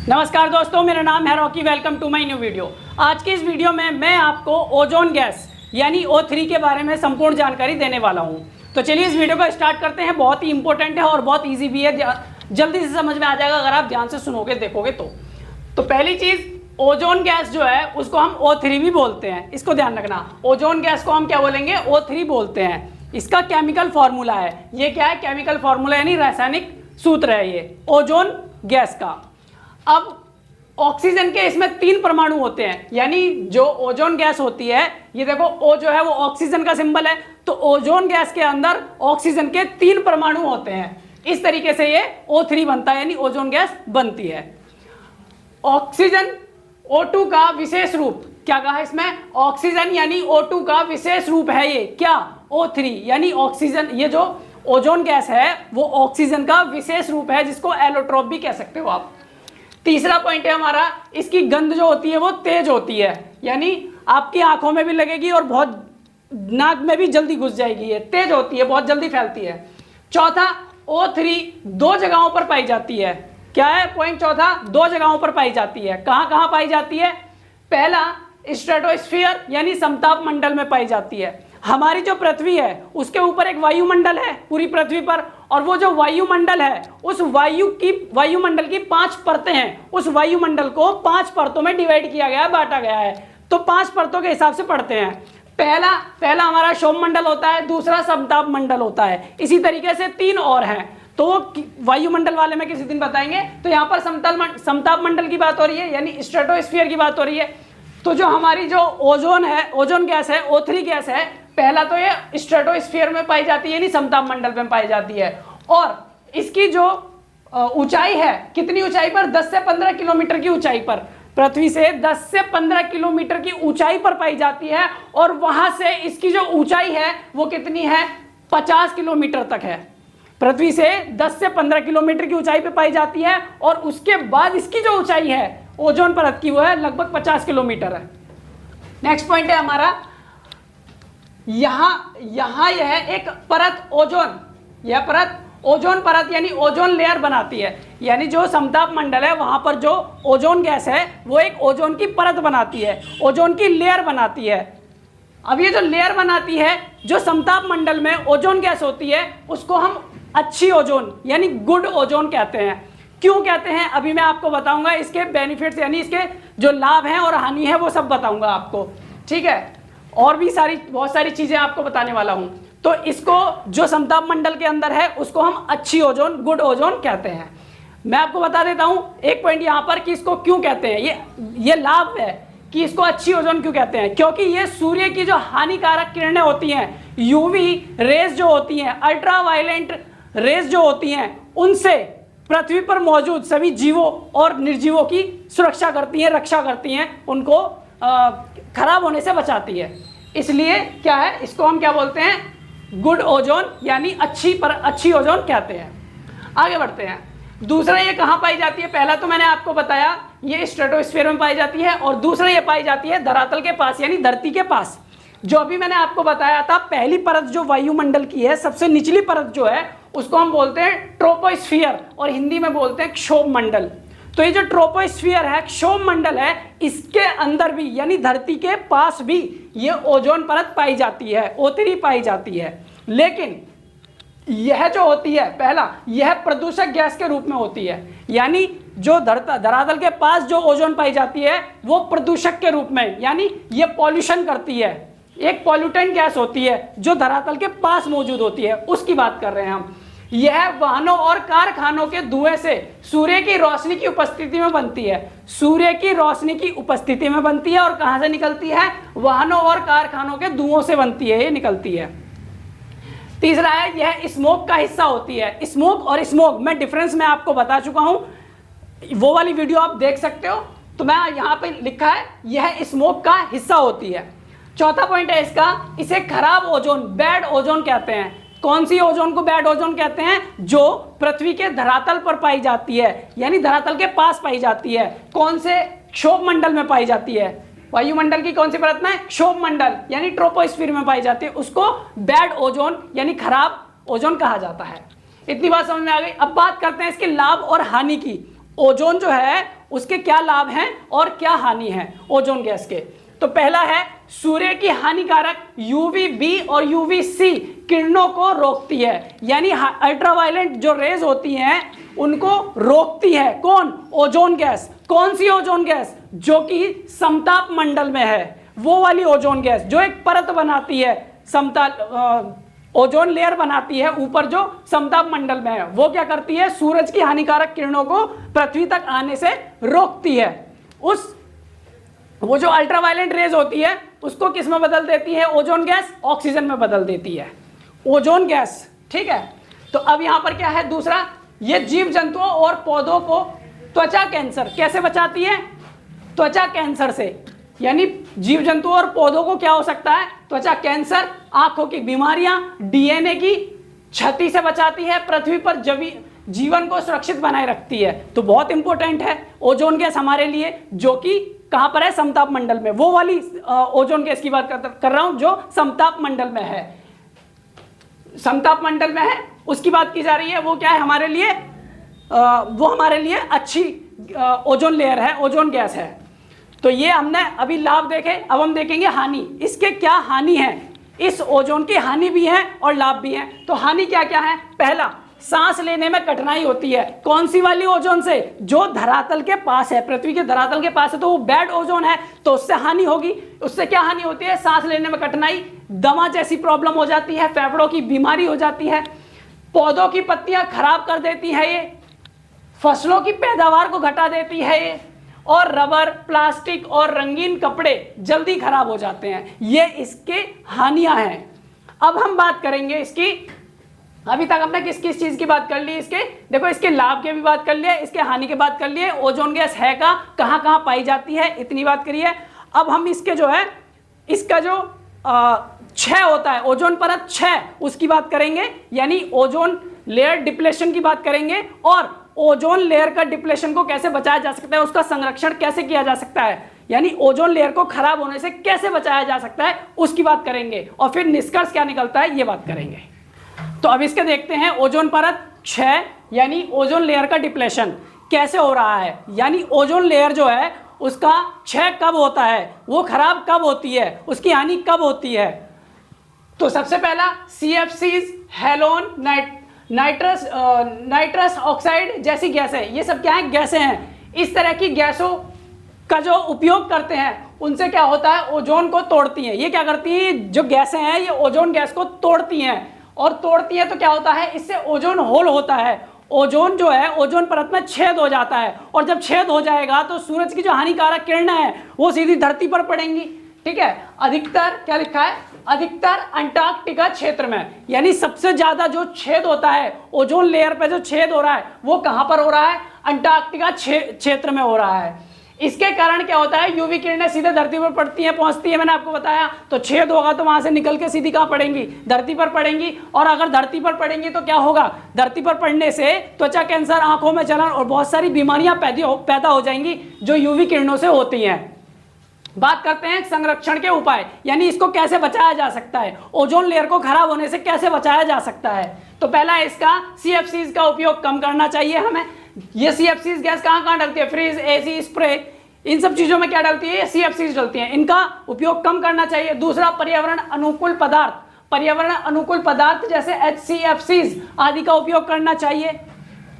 नमस्कार दोस्तों, मेरा नाम है Rocky. Welcome to my new video. आज की इस वीडियो में मैं आपको ओजोन गैस यानी O3 के बारे में संपूर्ण जानकारी देने वाला हूं। तो चलिए इस वीडियो को स्टार्ट करते हैं। बहुत ही इंपॉर्टेंट है और बहुत इजी भी है, जल्दी से समझ में आ जाएगा अगर आप ध्यान से सुनोगे देखोगे तो पहली चीज, ओजोन गैस जो है उसको हम O3 भी बोलते हैं। इसको ध्यान रखना, ओजोन गैस को हम क्या बोलेंगे? O3 बोलते हैं। इसका केमिकल फॉर्मूला है, ये क्या है? केमिकल फॉर्मूला यानी रासायनिक सूत्र है ये ओजोन गैस का। अब ऑक्सीजन के इसमें 3 परमाणु होते हैं, यानी जो ओजोन गैस होती है, ये देखो O जो है वो ऑक्सीजन का सिंबल है, तो ओजोन गैस के अंदर ऑक्सीजन के 3 परमाणु होते हैं। इस तरीके से ये O3 बनता है, यानी ओजोन गैस बनती है। ऑक्सीजन O2 का विशेष रूप क्या कहा इसमें? ऑक्सीजन यानी O2 का विशेष रूप है ये क्या? O3 यानी ऑक्सीजन। ये जो ओजोन गैस है वो ऑक्सीजन का विशेष रूप है, जिसको एलोट्रोप भी कह सकते हो आप। तीसरा पॉइंट है हमारा, इसकी गंध जो होती है वो तेज होती है, यानी आपकी आंखों में भी लगेगी और बहुत नाक में भी जल्दी घुस जाएगी। ये तेज होती है, बहुत जल्दी फैलती है। चौथा, O3 2 जगहों पर पाई जाती है। क्या है पॉइंट चौथा? 2 जगहों पर पाई जाती है। कहां कहां पाई जाती है? पहला, स्ट्रेटोस्फीयर यानी समताप मंडल में पाई जाती है। हमारी जो पृथ्वी है उसके ऊपर एक वायुमंडल है पूरी पृथ्वी पर, और वो जो वायुमंडल है उस वायुमंडल की 5 परतें हैं। उस वायुमंडल को 5 परतों में डिवाइड किया गया है, बांटा गया है। तो 5 परतों के हिसाब से पढ़ते हैं। पहला हमारा शोभ मंडल होता है, दूसरा समताप मंडल होता है। इसी तरीके से 3 और हैं, तो वायुमंडल वाले में किसी दिन बताएंगे। तो यहाँ पर समताप मंडल की बात हो रही है, यानी स्ट्रेटोस्फीयर की बात हो रही है। तो जो हमारी जो ओजोन है, ओजोन गैस है, O3 गैस है, पहला तो ये स्ट्रेटोस्फीयर में पाई जाती है, यानी समताप मंडल में पाई जाती है। और इसकी जो ऊंचाई है, कितनी ऊंचाई पर? 10 से 15 किलोमीटर की ऊंचाई पर, पृथ्वी से 10 से 15 किलोमीटर की ऊंचाई पर पाई जाती है। और वहां से इसकी जो ऊंचाई है वो कितनी है? 50 किलोमीटर तक है। पृथ्वी से 10 से 15 किलोमीटर की ऊंचाई पर पाई जाती है, और उसके बाद इसकी जो ऊंचाई है ओजोन परत की वो है लगभग 50 किलोमीटर है। नेक्स्ट पॉइंट है हमारा, यहां यह एक परत ओजोन, यह परत ओजोन परत यानी ओजोन लेयर बनाती है। यानी जो समताप मंडल है वहां पर जो ओजोन गैस है वो एक ओजोन की परत बनाती है, ओजोन की लेयर बनाती है। अब ये जो लेयर बनाती है, जो समताप मंडल में ओजोन गैस होती है, उसको हम अच्छी ओजोन यानी गुड ओजोन कहते हैं। क्यों कहते हैं अभी मैं आपको बताऊंगा। इसके बेनिफिट्स यानी इसके जो लाभ हैं और हानि है वो सब बताऊंगा आपको, ठीक है। और भी बहुत सारी चीजें आपको बताने वाला हूं। तो इसको जो समताप मंडल के अंदर है उसको हम अच्छी ओजोन, गुड ओजोन कहते हैं। मैं आपको बता देता हूं एक पॉइंट यहां पर कि इसको क्यों कहते हैं। ये लाभ है कि इसको अच्छी ओजोन क्यों कहते हैं, क्योंकि ये सूर्य की जो हानिकारक किरणें होती हैं, यूवी रेज जो होती हैं, अल्ट्रावायलेंट रेज जो होती हैं, उनसे पृथ्वी पर मौजूद सभी जीवों और निर्जीवों की सुरक्षा करती हैं, रक्षा करती हैं, उनको खराब होने से बचाती है। इसलिए क्या है, इसको हम क्या बोलते हैं? गुड ओजोन यानी अच्छी ओजोन कहते हैं। आगे बढ़ते हैं। दूसरा, ये कहाँ पाई जाती है? पहला तो मैंने आपको बताया ये स्ट्रेटोस्फीयर में पाई जाती है, और दूसरा ये पाई जाती है धरातल के पास यानी धरती के पास। जो अभी मैंने आपको बताया था, पहली परत जो वायुमंडल की है, सबसे निचली परत जो है उसको हम बोलते हैं ट्रोपोस्फीयर, और हिंदी में बोलते हैं क्षोभ मंडल। तो ये जो ट्रोपोस्फीयर है, क्षोभ मंडल है, इसके अंदर भी यानी धरती के पास भी ये ओजोन परत पाई जाती है, O3 पाई जाती है। लेकिन यह जो होती है, पहला, यह प्रदूषक गैस के रूप में होती है, यानी जो धरातल के पास जो ओजोन पाई जाती है वो प्रदूषक के रूप में, यानी ये पॉल्यूशन करती है, एक पॉल्यूटेंट गैस होती है जो धरातल के पास मौजूद होती है, उसकी बात कर रहे हैं हम। यह वाहनों और कारखानों के धुएं से सूर्य की रोशनी की उपस्थिति में बनती है, सूर्य की रोशनी की उपस्थिति में बनती है। और कहां से निकलती है? वाहनों और कारखानों के धुओं से बनती है, ये निकलती है। तीसरा है, यह स्मोक का हिस्सा होती है। स्मोक और स्मोक में डिफरेंस मैं आपको बता चुका हूं, वो वाली वीडियो आप देख सकते हो। तो मैं यहां पे लिखा है यह स्मोक का हिस्सा होती है। चौथा पॉइंट है इसका, इसे खराब ओजोन, बैड ओजोन कहते हैं। कौन सी ओजोन को बैड ओजोन कहते हैं? जो पृथ्वी के धरातल पर पाई जाती है, यानी धरातल के पास पाई जाती है। कौन से? क्षोभ मंडल में पाई जाती है। वायुमंडल की कौन सी परत में? क्षोभ मंडल यानी ट्रोपोस्फीयर में पाई जाती है, उसको बैड ओजोन यानी खराब ओजोन कहा जाता है। इतनी बात समझ में आ गई। अब बात करते हैं इसके लाभ और हानि की। ओजोन जो है उसके क्या लाभ हैं और क्या हानि है ओजोन गैस के। तो पहला है सूर्य की हानिकारक यूवी बी और यूवी सी किरणों को रोकती है, यानी अल्ट्रावायलेट जो रेज होती हैं उनको रोकती है कौन? Ozone gas. कौन सी ओजोन गैस? जो कि समताप मंडल में है, वो वाली ओजोन गैस जो एक परत बनाती है, ओजोन लेयर बनाती है ऊपर जो समताप मंडल में है, वो क्या करती है? सूरज की हानिकारक किरणों को पृथ्वी तक आने से रोकती है। वो जो अल्ट्रावायलेट रेज होती है उसको किस में बदल देती है? ओजोन गैस ऑक्सीजन में बदल देती है, ओजोन गैस। ठीक है, तो अब यहां पर क्या है? दूसरा, ये जीव जंतुओं और पौधों को त्वचा कैंसर कैसे बचाती है? त्वचा कैंसर से, यानी जीव जंतुओं और पौधों को क्या हो सकता है? त्वचा कैंसर, आंखों की बीमारियां, डीएनए की क्षति से बचाती है, पृथ्वी पर जीवन को सुरक्षित बनाए रखती है। तो बहुत इंपॉर्टेंट है ओजोन गैस हमारे लिए, जो कि कहां पर है? समताप मंडल में। वो वाली ओजोन गैस की बात कर रहा हूं जो समताप मंडल में है, समताप मंडल में है उसकी बात की जा रही है। वो क्या है हमारे लिए? वो हमारे लिए अच्छी ओजोन लेयर है, ओजोन गैस है। तो ये हमने अभी लाभ देखे, अब हम देखेंगे हानि। इसके क्या हानि है? इस ओजोन की हानि भी है और लाभ भी है। तो हानि क्या क्या है? पहला, सांस लेने में कठिनाई होती है। कौन सी वाली ओजोन से? जो धरातल के पास है, पृथ्वी के धरातल के पास है, तो वो बैड ओजोन है, तो उससे हानि होगी। उससे क्या हानि होती है? सांस लेने में कठिनाई, दमा जैसी प्रॉब्लम हो जाती है, फेफड़ों की बीमारी हो जाती है, पौधों की पत्तियां खराब कर देती है ये, फसलों की पैदावार को घटा देती है ये, और रबर, प्लास्टिक और रंगीन कपड़े जल्दी खराब हो जाते हैं। ये इसके हानियां हैं। अब हम बात करेंगे इसकी, अभी तक हमने किस किस चीज की बात कर ली? इसके देखो, इसके लाभ की भी बात कर लिए, इसके हानि की बात कर लिए, ओजोन गैस है कहां कहां पाई जाती है, इतनी बात करिए। अब हम इसके जो है, इसका जो क्षय होता है, ओजोन परत क्षय, उसकी बात करेंगे, यानी ओजोन लेयर डिप्लेशन की बात करेंगे, और ओजोन लेयर का डिप्लेशन को कैसे बचाया जा सकता है, उसका संरक्षण कैसे किया जा सकता है, यानी ओजोन लेयर को खराब होने से कैसे बचाया जा सकता है, उसकी बात करेंगे, और फिर निष्कर्ष क्या निकलता है ये बात करेंगे। तो अब इसके देखते हैं, ओजोन परत क्षय यानी ओजोन लेयर का डिप्लेशन कैसे हो रहा है, यानी ओजोन लेयर जो है उसका क्षय कब होता है, वो खराब कब होती है, उसकी हानि कब होती है। तो सबसे पहला CFCs, हेलोन, नाइट्रस ऑक्साइड जैसी गैसें, ये सब क्या है? गैसें हैं। इस तरह की गैसों का जो उपयोग करते हैं उनसे क्या होता है? ओजोन को तोड़ती हैं। ये क्या करती हैं? जो गैसें हैं ये ओजोन गैस को तोड़ती हैं, और तोड़ती है तो क्या होता है? इससे ओजोन होल होता है, ओजोन जो है ओजोन परत में छेद हो जाता है, और जब छेद हो जाएगा तो सूरज की जो हानिकारक किरणें हैं वो सीधी धरती पर पड़ेंगी। ठीक है, अधिकतर क्या लिखा है? अधिकतर अंटार्कटिका क्षेत्र में, यानी सबसे ज्यादा जो छेद होता है ओजोन लेयर पे, जो छेद हो रहा है वो कहां पर हो रहा है? अंटार्कटिका क्षेत्र में हो रहा है। इसके कारण क्या होता है? यूवी किरणें सीधे धरती पर पड़ती हैं, पहुंचती है, मैंने आपको बताया। तो छेद होगा तो वहां से निकल के सीधी कहां पड़ेंगी? धरती पर पड़ेंगी, और अगर धरती पर पड़ेंगी तो क्या होगा? धरती पर पड़ने से त्वचा कैंसर, आंखों में जलन और बहुत सारी बीमारियां पैदा हो जाएंगी जो यूवी किरणों से होती हैं। बात करते हैं संरक्षण के उपाय, यानी इसको कैसे बचाया जा सकता है, ओजोन लेयर को खराब होने से कैसे बचाया जा सकता है। तो पहला है इसका CFCs का उपयोग कम करना चाहिए हमें। ये CFCs गैस कहां कहां डलती है? फ्रिज, AC, स्प्रे, इन सब चीजों में क्या डलती है? ये CFCs डलती हैं, इनका उपयोग कम करना चाहिए। दूसरा, पर्यावरण अनुकूल पदार्थ, पर्यावरण अनुकूल पदार्थ जैसे HCFCs आदि का उपयोग करना चाहिए।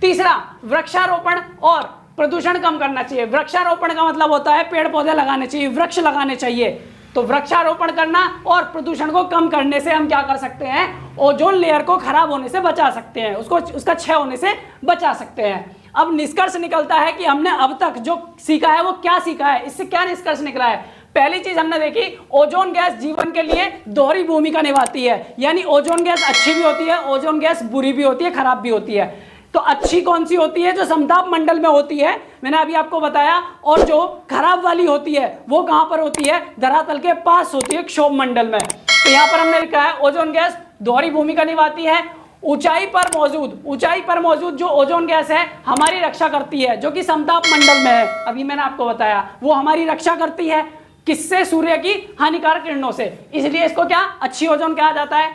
तीसरा, वृक्षारोपण और प्रदूषण कम करना चाहिए। वृक्षारोपण का मतलब होता है पेड़ पौधे लगाने चाहिए, वृक्ष लगाने चाहिए। तो वृक्षारोपण करना और प्रदूषण को कम करने से हम क्या कर सकते हैं? ओजोन लेयर को खराब होने से बचा सकते हैं, उसका क्षय होने से बचा सकते हैं। अब निष्कर्ष निकलता है कि हमने अब तक जो सीखा है वो क्या सीखा है, इससे क्या निष्कर्ष निकला है। पहली चीज हमने देखी, ओजोन गैस जीवन के लिए दोहरी भूमिका निभाती है, यानी ओजोन गैस अच्छी भी होती है, ओजोन गैस बुरी भी होती है, खराब भी होती है। तो अच्छी कौन सी होती है? जो समताप मंडल में होती है, मैंने अभी आपको बताया, और जो खराब वाली होती है वो कहां पर होती है? धरातल के पास होती है, क्षोभ मंडल में। तो यहां पर हमने लिखा है ओजोन गैस दोहरी भूमिका निभाती है। ऊंचाई पर मौजूद जो ओजोन गैस है हमारी रक्षा करती है, जो कि समताप मंडल में है, अभी मैंने आपको बताया, वो हमारी रक्षा करती है किससे? सूर्य की हानिकारक किरणों से, इसलिए इसको क्या अच्छी ओजोन कहा जाता है।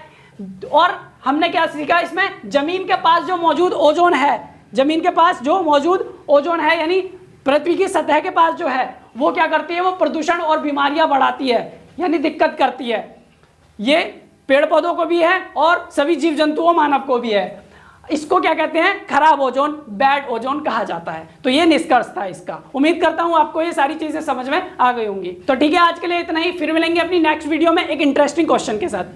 और हमने क्या सीखा इसमें? जमीन के पास जो मौजूद ओजोन है, जमीन के पास जो मौजूद ओजोन है यानी पृथ्वी की सतह के पास जो है वो क्या करती है, वो प्रदूषण और बीमारियां बढ़ाती है यानी दिक्कत करती है। ये पेड़ पौधों को भी है और सभी जीव जंतुओं मानव को भी है। इसको क्या कहते हैं, खराब ओजोन, बैड ओजोन कहा जाता है। तो ये निष्कर्ष था इसका। उम्मीद करता हूं आपको ये सारी चीजें समझ में आ गई होंगी। तो ठीक है, आज के लिए इतना ही, फिर मिलेंगे अपनी नेक्स्ट वीडियो में एक इंटरेस्टिंग क्वेश्चन के साथ।